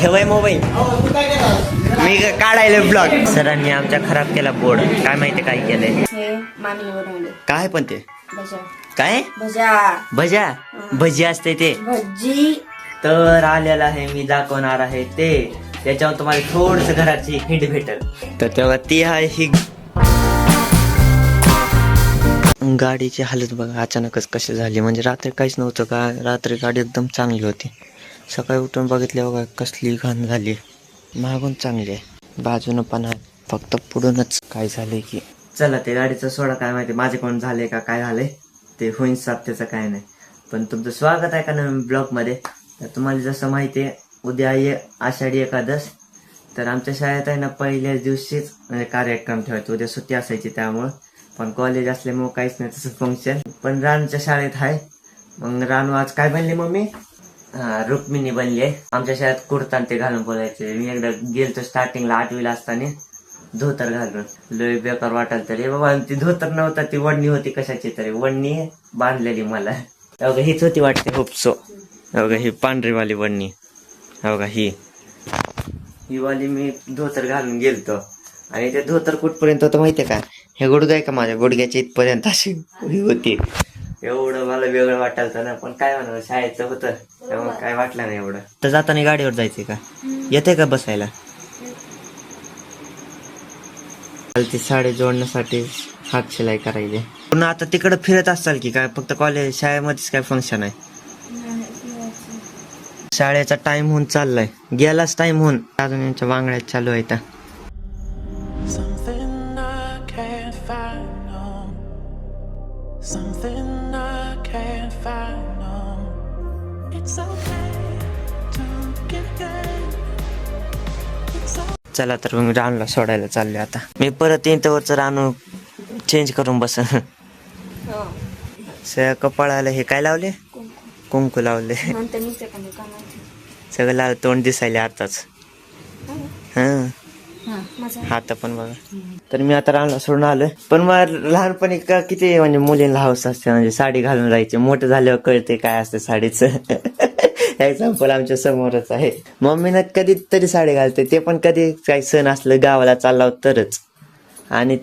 ठेवाय मोबाईल मी काढायला ब्लॉग. सरांनी आमच्या खराब केला बोर्ड. काय माहिती काय केलंय काय पण ते काय भजा भजी असते ते भजी. तर आलेला आहे मी दाखवणार आहे ते. त्याच्यावर तुम्हाला थोडस घराची हिंट भेटेल. तर तेव्हा ती आहे ही गाडीची हालत बघा अचानकच कशी झाली. म्हणजे रात्री काहीच नव्हतं का. रात्री गाडी एकदम चांगली होती. सकाळी उठून बघितले बघा कसली घाण झाली. मागून चांगली आहे बाजूनं पण आहे फक्त पुढूनच काय झालंय की. चला ते गाडीचं सोडा काय माहिती माझ्याकडून झालंय का काय झालंय ते होईन साफ त्याचं काय नाही. पण तुमचं स्वागत आहे का नवीन ब्लॉग मध्ये. तर तुम्हाला जसं माहिती आहे उद्या आहे आषाढी एकादश. तर आमच्या शाळेत आहे ना पहिल्याच दिवशीच कार्यक्रम ठेवायचे. उद्या सुट्टी असायची त्यामुळं. पण कॉलेज असल्यामुळं काहीच नाही तसं फंक्शन. पण रानच्या शाळेत आहे. मग रानू आज काय बनली मम्मी. रुक्मिणी बनली आहे. आमच्या शाळेत कुर्ता ते घालून बोलायचे. मी एकदा गेलतो स्टार्टिंगला 8वीला असताना धोतर घालून. लय बेकार वाटाल तरी बाबा. ती धोतर नव्हता ती वडणी होती कशाची तरी. वडणी बांधलेली मला. अवघा हीच होती वाटते होपसो. अवघा ही पांढरीवाली वडणी. अवघा ही वाली मी धोतर घालून गेलतो. आणि ते धोतर कुठपर्यंत होतं माहितीये का. हे गुडघा आहे का माझ्या गुडघ्याच्या इथपर्यंत अशी होती. एवढं मला वेगळं वाटायचं ना. पण काय म्हणा शाळेचं होतं त्यामुळे काय वाटलं नाही एवढं. तर जाताना गाडीवर जायचंय का येते का बसायला. ती साडी जोडण्यासाठी हात शिलाई करायची. पुन्हा आता तिकडे फिरत असाल की काय फक्त कॉलेज शाळेमध्येच काय फंक्शन आहे. शाळेचा टाइम होऊन चाललाय. गेलाच टाइम होऊन अजून यांच्या वांगड्यात चालू आहे. चला तर मग रानूला सोडायला चालले आता. मी परत येईन तर रानू चेंज करून बसन. कपाळाला हे काय लावले कुंकू लावले. सगळं लाल तोंड दिसायले आताच. हात पण बघा. तर मी आता रानला सोडून आलोय. पण मला लहानपणी का किती म्हणजे मुलींना हौस असते म्हणजे साडी घालून जायची. मोठं झाल्यावर कळते काय असते साडीचं. एक्झाम्पल आमच्या समोरच आहे. मम्मीनं कधीतरी साडी घालते ते पण कधी काही सण असलं गावाला चालला तरच. आणि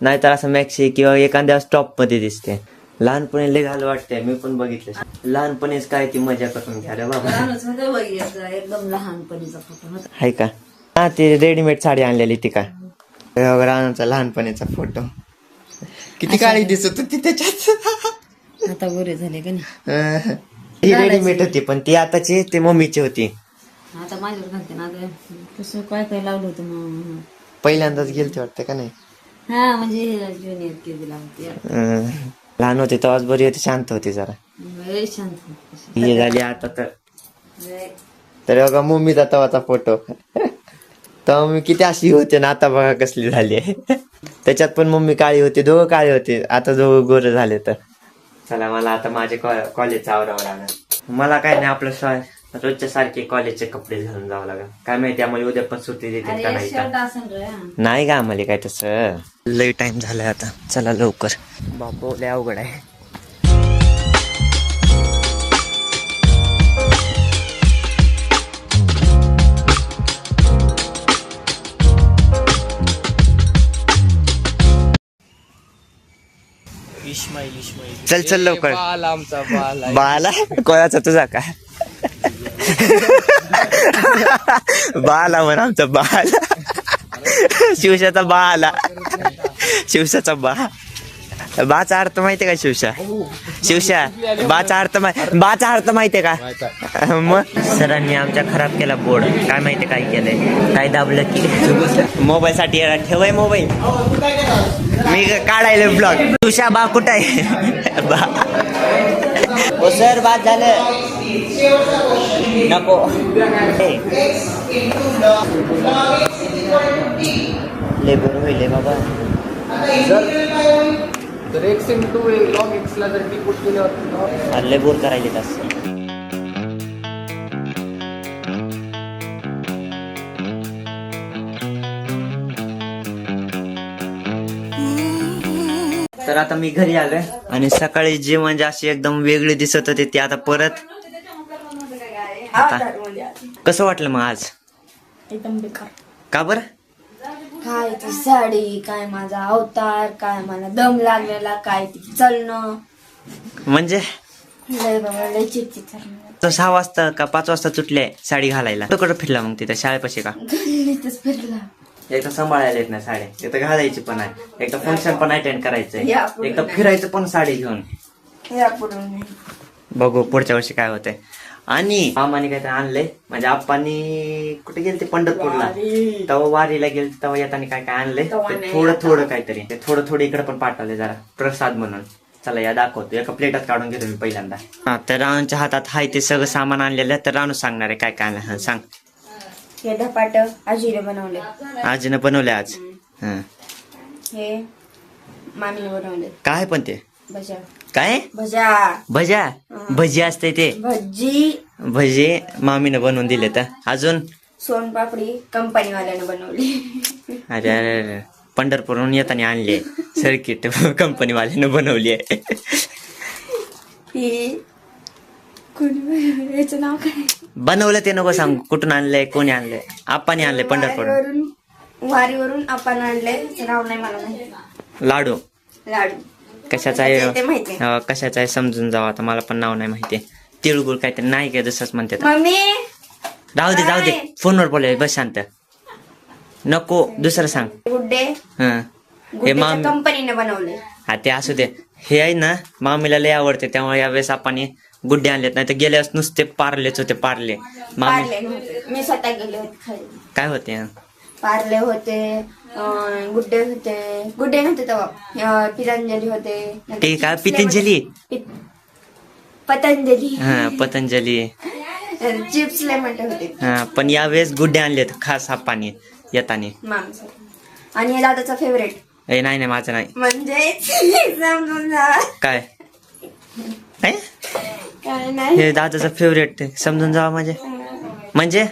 नाहीतर असं मॅक्सी किंवा एखाद्या टॉप मध्ये दिसते. लहानपणी लय घाल वाटते. मी पण बघितलं लहानपणीच काय ती मजा करून घ्या रे बाबा. एकदम लहानपणीचा फोटो आहे का. हा ती रेडीमेड साडी आणलेली ती का. रानाचा लहानपणीचा फोटो किती काळी दिसत होती त्याच्यात. आता गोरे झाले का नाही. ही रेडीमेड होती पण ती आताची ती मम्मीची होती. आता माझ्यावर घालते ना. कसं काय काय लावलं होतं मग. पहिल्यांदाच गेलते वाटतं का नाही. हा म्हणजे ज्युनियर केजीला होती. लहान होती तेव्हाच बरी होती. शांत होती जरा. शांत हे झाली आता तर बघा मम्मीचा तवाचा फोटो. तेव्हा मी किती अशी होते ना आता बघा कसली झाली आहे. त्याच्यात पण मम्मी काळी होती. दोघं काळे होते. आता दोघं गोरे झाले. तर चला मला आता माझे कॉलेजचं आवरावं लागेल. मला काय नाही आपलं रोजच्या सारखे कॉलेजचे कपडे घालून जावं लागेल. काय माहिती आम्हाला उद्या पण सुट्टी देते का नाही का. नाही का आम्हाला काय तसं. लई टाइम झालाय आता. चला लवकर. बापू लय अवघड आहे. चल चल लवकर. बाला कोणाचा तुझा काय. बाला म्हण आमचा बाला. शिवशाचा बाला. शिवशाचा बाचा अर्थ माहितीये का. शिवशा बाचा अर्थ माहितीये का. मग सरांनी आमच्या खराब केला बोर्ड. काय माहितीये काय केलंय काय दाबलं की. मोबाईल साठी ठेवाय मोबाईल मी काढायला ब्लॉग. शिवशा बा कुठं आहे. बा सर बाद झालं नको. लेबर होईल बाबा. तर एक्स इंटू लॉग एक्सला जर टी पुट केल्यावर लय बोर करायले तसं. तर आता मी घरी आलोय आणि सकाळी जी म्हणजे अशी एकदम वेगळी दिसत होती ती आता परत आता कसं वाटलं मग आज? एकदम बेकार. का बरं? काय ती साडी, काय माझा अवतार, काय मला दम लागलेला, काय ती चलणं, म्हणजे लय बाबा लय चिडचिड झाली. तो 6 वाजता का 5 वाजता सुटले साडी घालायला. तो कुठं फिरला मग तिथे शाळेपाशी का? गल्लीतच फिरला. एकदा सांभाळायला येत नाही साडी, एकदा घालायची पण आहे, एकदा फंक्शन पण अटेंड करायचंय, यापुढे एकदा नाही. फिरायचं पण साडी घेऊन. या पुढून बघू पुढच्या वर्षी काय होतंय. आणि मामाने काय आणलंय, म्हणजे आप्पांनी कुठे गेले ते पंढरपूरला, तेव्हा वारीला गेले, तेव्हा येताना काय काय आणलंय ते थोडं थोडं काहीतरी, ते थोडं थोडं इकडे पण पाठवले जरा प्रसाद म्हणून. चला या दाखवतो, एका प्लेटात काढून घेतो मी पहिल्यांदा. हा तर राणूच्या हातात हाय ते सगळं सामान आणलेलं, तर राणू सांगणार आहे काय काय आणलं. हा सांग. हे धपाट आजीने बनवले, आजीनं बनवले आज. हा हे मामीने बनवले. काय पण ते भजा काय भजा भजा भजी असते ते भजी. भजी मामीनं बनवून दिले. तर अजून सोनपापडी कंपनीवाल्याने बनवली. अरे अरे अरे पंढरपूरहून येताना आणले सर्किट कंपनीवाल्यानं बनवली आहे. ही कोणी बनवली? याचं नाव काय? बनवलं ते नको सांग, कुठून आणलंय, कोणी आणलंय? आप्पाने आणलंय पंढरपूर. वारीवरून आपण आणलंय, त्याचं नाव नाही मला माहिती. लाडू लाडू कशाचा ते माहिती. आहे, कशाचा आहे समजून जावं. आता मला पण नाव नाही माहिती. तिळगुळ काहीतरी नाही काय जसंच म्हणते. मम्मी जाऊ दे फोनवर बोलाय, बस शांत. नको दुसरं सांग. गुड्डे हा हे मामी कंपनीने बनवले. हा ते असू दे. हे आहे ना मामीला लय आवडते, त्यामुळे यावेळेस आपण गुड्डे आणलेत. नाही तर गेल्यास नुसते पार्लेच होते. पार्ले मामी पार्ले नव्हते, मी स्वतः गेले होते खाली. काय होते? पार्ले होते, गुड्डे नव्हते तेव्हा, पतंजली होते. ते काय पतंजली? पतंजली हा पतंजली. चिप्स लेमन होते. हा पण यावेळेस गुड्डे आणलेत खास आप्पानी येतानी. मामीसाठी. आणि हे दादाचा फेवरेट ए नाही माझं नाही. म्हणजे समजून जा. काय काय? काय नाही, हे दादाचं फेवरेट समजून जावा. म्हणजे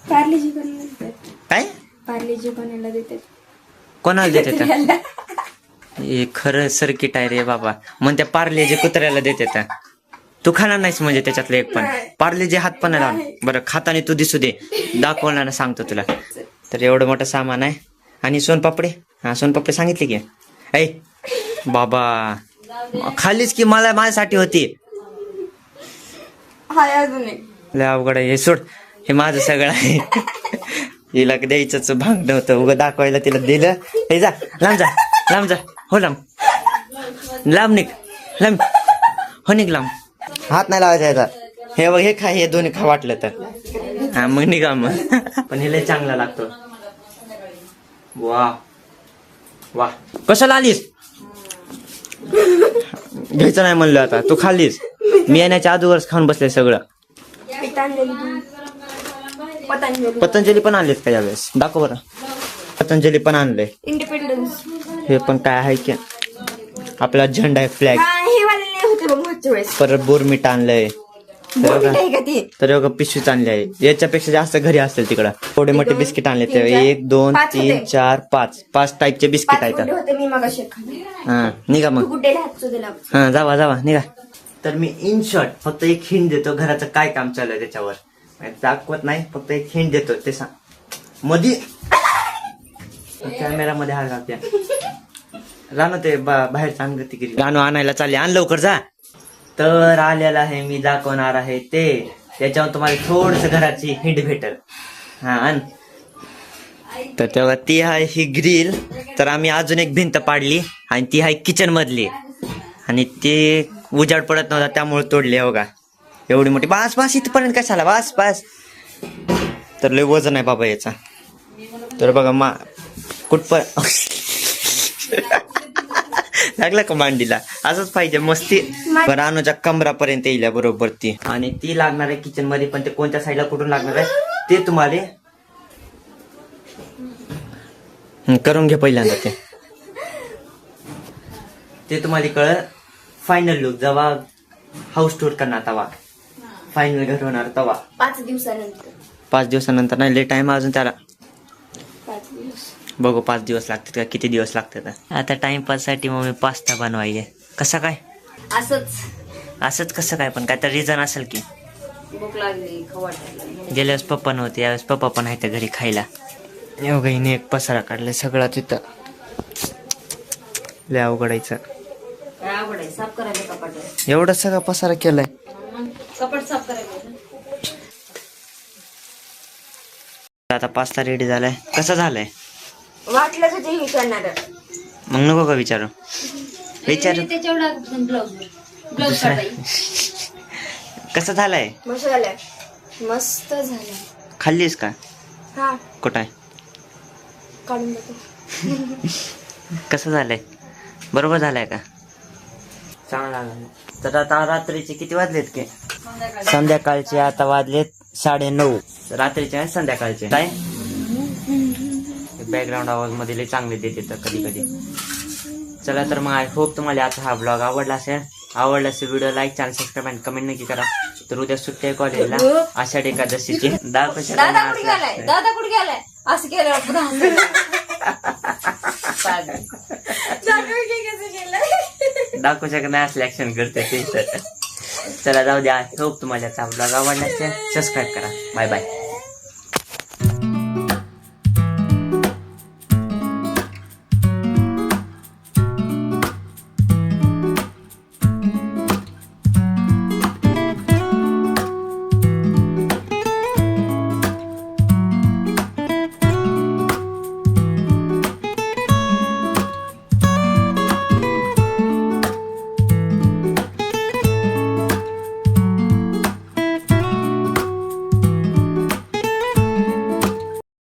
पार्लेजी बनायला देतात. काय पार्लेजी बनायला देतात. कोणाला देते त्या? हे खरं सर्किट आहे रे बाबा. मग त्या पार्ले जे कुत्र्याला देते तू खाणार नाहीस म्हणजे त्याच्यातलं एक पण पार्ले जे हात पण नाही लावून. बरं खाताना तू दिसू दे, दाखवणार सांगतो तुला. तर एवढं मोठं सामान आहे. आणि सोनपापडी, हा सोनपापडी सांगितली की ऐ बाबा खालीच की मला माझ्यासाठी होती. हाय अजून एक. लय अवघड आहे हे, सोड. हे माझं सगळं आहे. हिला द्यायचंच भाग नव्हतं, उगं दाखवायला तिला दिलं. हे जा लांब जा, लांब जा. हो लांब लांब निघ, लांब हो निघ लांब. हात नाही लावायचा याचा. हे बघ हे खा, हे दोन्ही खा वाटलं तर. हा मग निघा मग. पण हे लय चांगला लागतो. वा वा कशाला आलीस? घ्यायचं नाही म्हणलं, आता तू खाल्लीस. मी येण्याच्या अगोदरच खाऊन बसले सगळं. पतंजली पण आणलेत का यावेळेस? दाखव बरं. पतंजली पण आणलंय. इंडिपेंडन्स हे पण काय आहे की आपला झेंडा आहे, फ्लॅग. हे वाले होते बघ मागच्या वेळेस. परत बोरमीट आणलंय. तर एवढं पिशवीच आणली आहे. याच्यापेक्षा जास्त घरी असतील तिकडं. थोडे मोठे बिस्किट आणले ते 1 2 3 4 5 टाईपचे बिस्किट आहेत. मी मग हा निघा मग. गुड्डेला हात दिला. हा जावा निघा. तर मी इन शॉर्ट फक्त एक हिंट देतो, घराचं काय काम चालू आहे त्याच्यावर. दाखवत नाही, फक्त एक हिंट देतो. ते सांग मधी कॅमेरा मध्ये हात घालते. रानू ते बाहेर सांग तिकीट. रानू आणायला चालले, आण लवकर जा. तर आलेला आहे, मी दाखवणार आहे ते. त्याच्यावर तुम्हाला थोडस घराची हिंट भेटेल. हा आण. तर तेव्हा ती आहे ही ग्रिल. तर आम्ही अजून एक भिंत पाडली आणि ती आहे किचन मधली. आणि ते उजाड पडत नव्हता त्यामुळे तोडली. हो का एवढी मोठी. बास इथपर्यंत कशाला? बास. तर लय वजन आहे बाबा याचा. तर बघा कुठपर्यंत लागला का मांडीला? असंच पाहिजे मस्ती. बरं अनुच्या कमरापर्यंत येईल बरोबर ती. आणि ती लागणार आहे किचन मध्ये. पण ते कोणत्या साईडला कुठून लागणार आहे ते तुम्हाला करून घे पहिल्यांदा. ते तुम्हाला कळलं. फायनल लुक जेव्हा हाऊस टूर करणार तेव्हा, फायनल घर होणार तेव्हा. 5 दिवसानंतर. 5 दिवसानंतर नाही, लेट टाइम अजून त्याला. 5 दिवस बघू 5 दिवस लागतात का किती दिवस लागतात. आता टाइमपास साठी मग मी पास्ता बनवायचे. कसा काय? असंच कसं काय? पण काय तर रिझन असेल की. भूक लागली खवाटायला. गेल्या वेळेस पप्पा नव्हते, यावेळेस पप्पा पण आहे घरी खायला. एवढं हिने एक पसारा काढलाय सगळा तिथं. लय अवघडायचं. काय आवड आहे साफ करायला कपाट. एवढा सगळा पसारा केलाय. कपाट साफ करायला. आता पास्ता रेडी झालाय. कसा झालाय? वाटलं तर ते विचारणार. मग नको का विचारू? विचार. त्याच्यावर ब्लाऊज कसा झालाय? मस्त झालाय. मस्त झालाय. खाल्लीस का? हा कुठं आहे? काढून देतो. कसं झालंय? बरोबर झालाय का? चांगला झाला. तर आता रात्रीचे किती वाजलेत की? संध्याकाळचे आता वाजलेत 9:30. रात्रीचे आहे संध्याकाळचे. काय बॅकग्राऊंड आवाज मध्ये लय चांगले देते तर कधी कधी. चला तर मग आय होप तुम्हाला आता हा ब्लॉग आवडला असेल. आवडला असेल व्हिडिओ लाईक, चॅनल सबस्क्राईब आणि कमेंट नक्की करा. तर उद्या सुट्टी आहे कॉलेजला आषाढी एकादशीची. दादा कुठे गेलाय असं केलं. दाखवू शकत नाही असले ऍक्शन करते ते. चला जाऊ द्या. होप तुम्हाला ब्लॉग आवडला असेल. सबस्क्राईब करा. Bye bye.